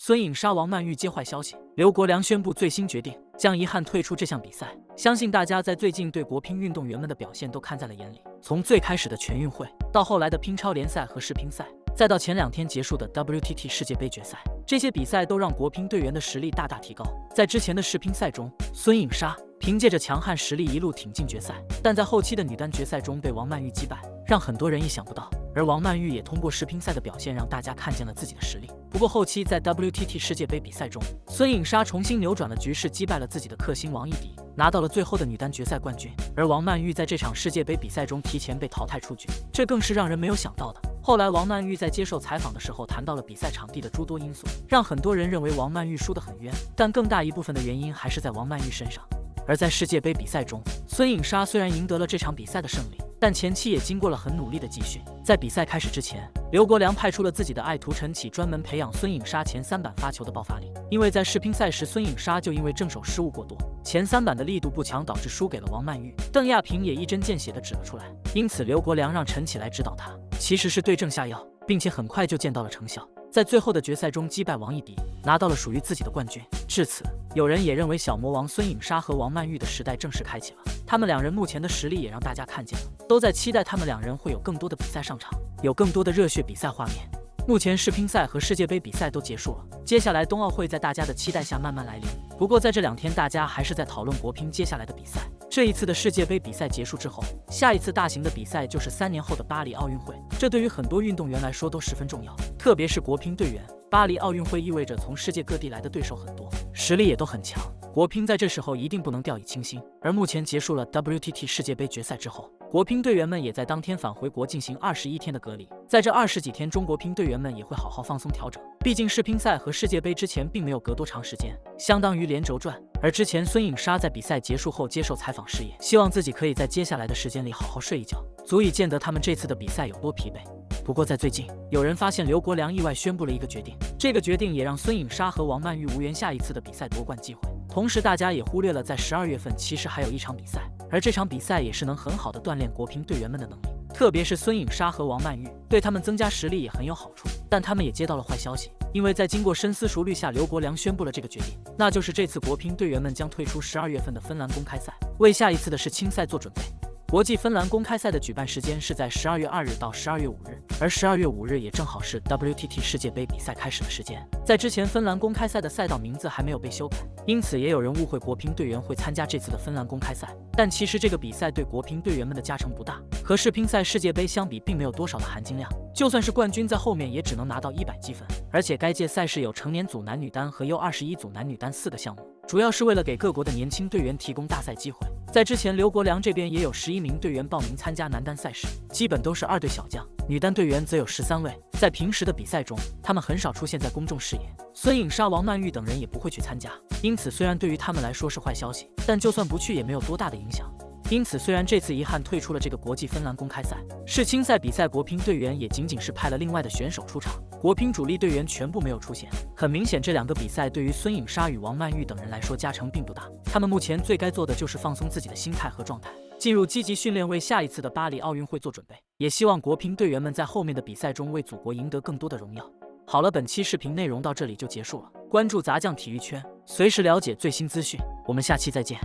孙颖莎、王曼玉接坏消息，刘国梁宣布最新决定，将遗憾退出这项比赛。相信大家在最近对国乒运动员们的表现都看在了眼里，从最开始的全运会，到后来的乒超联赛和世乒赛，再到前2天结束的 WTT 世界杯决赛，这些比赛都让国乒队员的实力大大提高。在之前的世乒赛中，孙颖莎凭借着强悍实力一路挺进决赛，但在后期的女单决赛中被王曼玉击败，让很多人意想不到。而王曼玉也通过世乒赛的表现让大家看见了自己的实力。不过后期在 WTT 世界杯比赛中，孙颖莎重新扭转了局势，击败了自己的克星王艺迪，拿到了最后的女单决赛冠军。而王曼玉在这场世界杯比赛中提前被淘汰出局，这更是让人没有想到的。后来王曼玉在接受采访的时候谈到了比赛场地的诸多因素，让很多人认为王曼玉输得很冤，但更大一部分的原因还是在王曼玉身上。而在世界杯比赛中，孙颖莎虽然赢得了这场比赛的胜利，但前期也经过了很努力的集训。在比赛开始之前，刘国梁派出了自己的爱徒陈启，专门培养孙颖莎前3板发球的爆发力。因为在世乒赛时，孙颖莎就因为正手失误过多，前3板的力度不强，导致输给了王曼玉。邓亚萍也一针见血地指了出来，因此刘国梁让陈启来指导他，其实是对症下药，并且很快就见到了成效。在最后的决赛中击败王艺迪，拿到了属于自己的冠军。至此，有人也认为小魔王孙颖莎和王曼玉的时代正式开启了。他们2人目前的实力也让大家看见了，都在期待他们2人会有更多的比赛上场，有更多的热血比赛画面。目前世乒赛和世界杯比赛都结束了，接下来冬奥会在大家的期待下慢慢来临。不过在这2天，大家还是在讨论国乒接下来的比赛。这一次的世界杯比赛结束之后，下一次大型的比赛就是3年后的巴黎奥运会，这对于很多运动员来说都十分重要，特别是国乒队员。巴黎奥运会意味着从世界各地来的对手很多，实力也都很强，国乒在这时候一定不能掉以轻心。而目前结束了 WTT 世界杯决赛之后，国乒队员们也在当天返回国进行21天的隔离。在这20几天中，国乒队员们也会好好放松调整，毕竟世乒赛和世界杯之前并没有隔多长时间，相当于连轴转。而之前孙颖莎在比赛结束后接受采访时也希望自己可以在接下来的时间里好好睡一觉，足以见得他们这次的比赛有多疲惫。不过在最近，有人发现刘国梁意外宣布了一个决定，这个决定也让孙颖莎和王曼玉无缘下一次的比赛夺冠机会。同时大家也忽略了在12月份其实还有一场比赛，而这场比赛也是能很好的锻炼国乒队员们的能力，特别是孙颖莎和王曼玉，对他们增加实力也很有好处。但他们也接到了坏消息，因为在经过深思熟虑下，刘国梁宣布了这个决定，那就是这次国乒队员们将退出12月份的芬兰公开赛，为下一次的世青赛做准备。国际芬兰公开赛的举办时间是在12月2日到12月5日，而12月5日也正好是 WTT 世界杯比赛开始的时间。在之前芬兰公开赛的赛道名字还没有被修改，因此也有人误会国乒队员会参加这次的芬兰公开赛。但其实这个比赛对国乒队员们的加成不大，和世乒赛世界杯相比并没有多少的含金量，就算是冠军在后面也只能拿到100积分。而且该届赛事有成年组男女单和 U21 组男女单4个项目，主要是为了给各国的年轻队员提供大赛机会。在之前，刘国梁这边也有11名队员报名参加男单赛事，基本都是2队小将，女单队员则有13位。在平时的比赛中，他们很少出现在公众视野，孙颖莎、王曼玉等人也不会去参加，因此虽然对于他们来说是坏消息，但就算不去也没有多大的影响。因此虽然这次遗憾退出了这个国际芬兰公开赛，世青赛比赛国乒队员也仅仅是派了另外的选手出场，国乒主力队员全部没有出现。很明显，这2个比赛对于孙颖莎与王曼玉等人来说加成并不大，他们目前最该做的就是放松自己的心态和状态，进入积极训练，为下一次的巴黎奥运会做准备。也希望国乒队员们在后面的比赛中为祖国赢得更多的荣耀。好了，本期视频内容到这里就结束了，关注杂酱体育圈，随时了解最新资讯，我们下期再见。